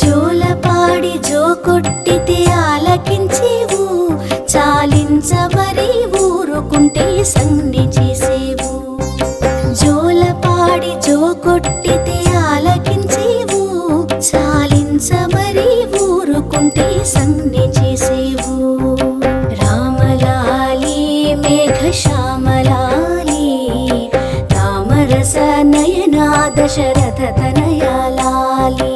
జోలపాడి జో కొట్టితే ఆలకించేవు, చాలించ మరి ఊరుకుంటే సంధి చేసేవు. జోలపాడి జో కొట్టితే ఆలకించేవు, చాలించ మరి ఊరుకుంటే సంధి చేసేవు. రామలాలి మేఘశ్యామలాలి, రామరస నయనా దశరథ తనయా లాలి.